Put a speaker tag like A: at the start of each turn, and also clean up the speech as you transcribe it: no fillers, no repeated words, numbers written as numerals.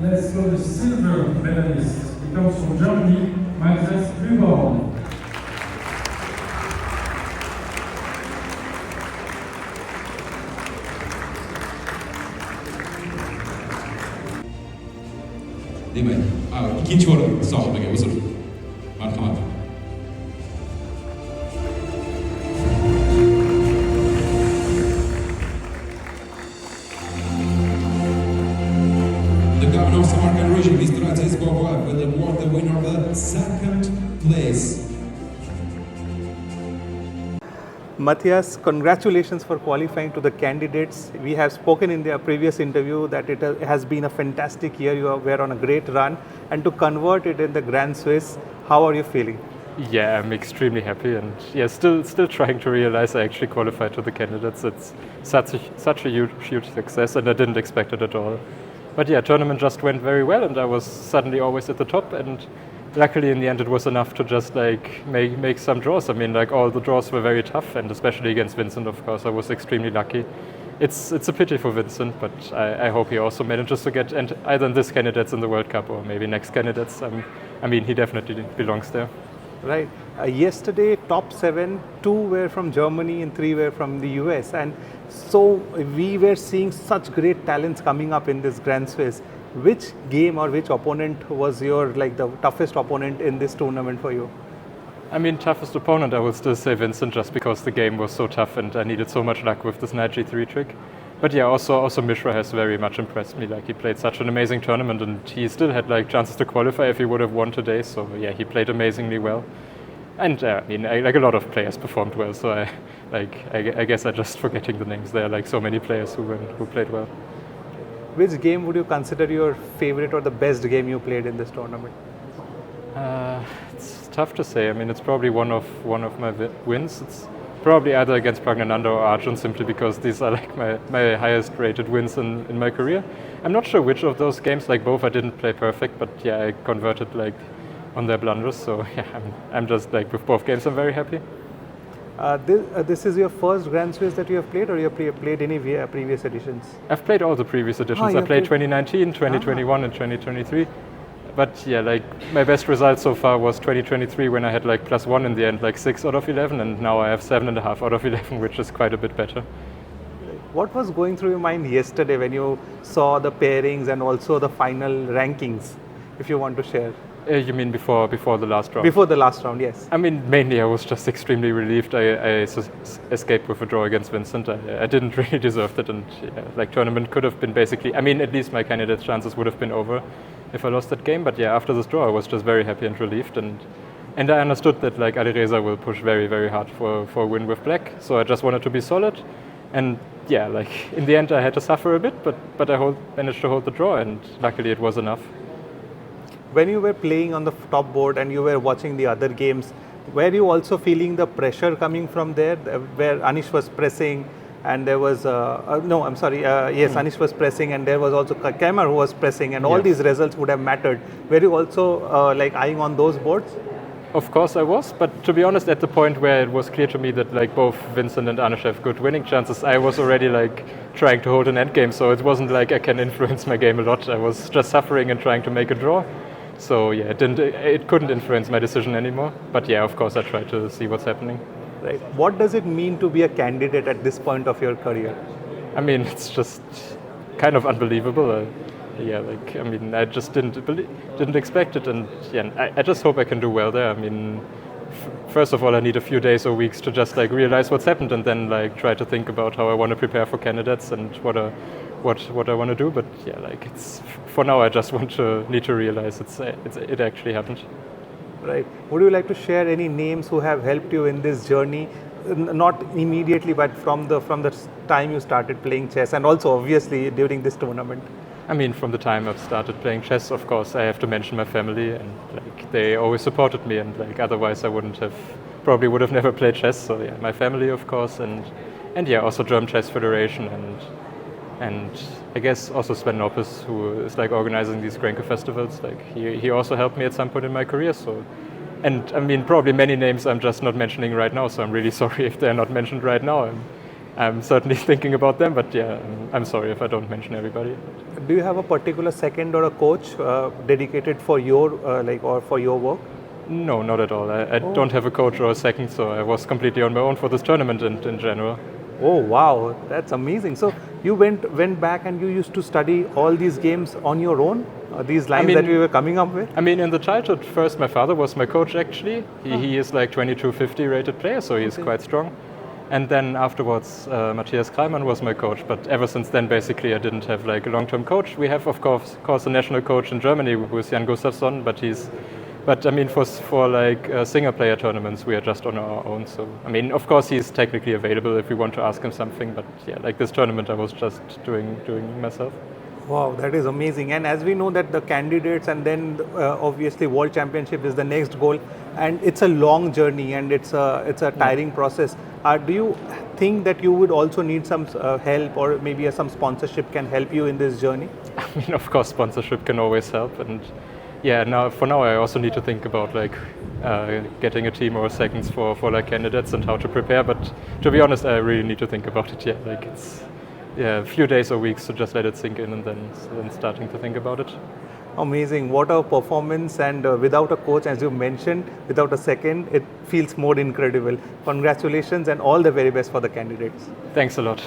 A: Let's go to silver medalist. He comes from Germany, Matthias Bluebaum.
B: 네, 긴 추월은 싸움에게 웃을 만큼합니다. The governor of Samarkand region, Mr. Aditya Sur Roy, will award the winner of the second place.
C: Matthias, congratulations for qualifying to the candidates. We have spoken in the previous interview that it has been a fantastic year. You were on a great run, and to convert it in the Grand Swiss, how are you feeling?
D: Yeah, I'm extremely happy, and yeah, still trying to realize I actually qualified to the candidates. It's such a huge success, and I didn't expect it at all. But yeah, tournament just went very well, and I was suddenly always at the top, and luckily in the end it was enough to just like make some draws. I mean, like all the draws were very tough, and especially against Vincent, of course, I was extremely lucky. It's a pity for Vincent, but I hope he also manages to get either in this candidates in the World Cup or maybe next candidates. I mean, he definitely belongs there.
C: Right. Yesterday, top 7, 2 were from Germany and 3 were from the US. And so we were seeing such great talents coming up in this Grand Swiss. Which game or which opponent was your the toughest opponent in this tournament for you?
D: I mean, toughest opponent, I would still say Vincent, just because the game was so tough and I needed so much luck with this knight g3 trick. But yeah, also Mishra has very much impressed me. Like, he played such an amazing tournament, and he still had like chances to qualify if he would have won today. So yeah, he played amazingly well. And I mean, like a lot of players performed well. So I guess I'm just forgetting the names. There are like so many players who played well.
C: Which game would you consider your favorite or the best game you played in this tournament?
D: It's tough to say. I mean, it's probably one of my wins. It's probably either against Pragnananda or Arjun, simply because these are like my highest rated wins in my career. I'm not sure which of those games, like both I didn't play perfect, but yeah, I converted like on their blunders. So yeah, I'm just like with both games I'm very happy.
C: This is your first Grand Swiss that you have played, or you have played any previous editions?
D: I've played all the previous editions. I played 2019, 2021 and 2023. But yeah, like my best result so far was 2023, when I had like +1 in the end, like 6 out of 11, and now I have 7.5 out of 11, which is quite a bit better.
C: What was going through your mind yesterday when you saw the pairings and also the final rankings, if you want to share?
D: You mean before the last round?
C: Before the last round, yes.
D: I mean, mainly I was just extremely relieved. I escaped with a draw against Vincent. I didn't really deserve it, and yeah, like tournament could have been basically, I mean, at least my candidate chances would have been over if I lost that game. But yeah, after this draw, I was just very happy and relieved, and I understood that like Alireza will push very, very hard for a win with black. So I just wanted to be solid, and yeah, like in the end I had to suffer a bit, but I managed to hold the draw, and luckily it was enough.
C: When you were playing on the top board and you were watching the other games, were you also feeling the pressure coming from there, where Anish was pressing and there was, Anish was pressing and there was also Kemar who was pressing, and all these results would have mattered. Were you also like eyeing on those boards?
D: Of course I was, but to be honest, at the point where it was clear to me that like both Vincent and Anish have good winning chances, I was already like trying to hold an endgame, so it wasn't like I can influence my game a lot. I was just suffering and trying to make a draw. So yeah, it couldn't influence my decision anymore. But yeah, of course I tried to see what's happening.
C: Right. What does it mean to be a candidate at this point of your career?
D: I mean, it's just kind of unbelievable. Yeah, like I mean, I just didn't expect it, and yeah, I just hope I can do well there. I mean, first of all, I need a few days or weeks to just like realize what's happened, and then like try to think about how I want to prepare for candidates and what I want to do. But yeah, like it's for now, I just need to realize it actually happened.
C: Right. Would you like to share any names who have helped you in this journey? Not immediately, but from the time you started playing chess, and also obviously during this tournament.
D: I mean, from the time I've started playing chess, of course, I have to mention my family, and like they always supported me, and like otherwise I would have never played chess. So yeah, my family, of course, and yeah, also German Chess Federation, and I guess also Sven Noppes, who is like organizing these Grenke festivals. Like he also helped me at some point in my career. So, and I mean, probably many names I'm just not mentioning right now. So I'm really sorry if they're not mentioned right now. I'm certainly thinking about them, but yeah, I'm sorry if I don't mention everybody.
C: Do you have a particular second or a coach dedicated for your or for your work?
D: No, not at all. I don't have a coach or a second, so I was completely on my own for this tournament in general.
C: Oh wow, that's amazing. So you went back and you used to study all these games on your own? These lines that we were coming up with?
D: I mean, in the childhood, first my father was my coach actually. He is like 2250 rated player, so he's quite strong. And then afterwards, Matthias Kreimann was my coach. But ever since then, basically, I didn't have like a long-term coach. We have, of course, a national coach in Germany who is Jan Gustafsson, but I mean, for like single player tournaments, we are just on our own. So, I mean, of course, he's technically available if we want to ask him something. But yeah, like this tournament, I was just doing myself.
C: Wow, that is amazing. And as we know that the candidates and then obviously World Championship is the next goal, and it's a long journey and it's a tiring process. Do you think that you would also need some help, or maybe some sponsorship can help you in this journey?
D: I mean, of course, sponsorship can always help, and yeah, for now I also need to think about like getting a team or seconds for like candidates and how to prepare. But to be honest, I really need to think about it yet. Like it's a few days or weeks to just let it sink in and then starting to think about it.
C: Amazing. What a performance, and without a coach, as you mentioned, without a second, it feels more incredible. Congratulations and all the very best for the candidates.
D: Thanks a lot.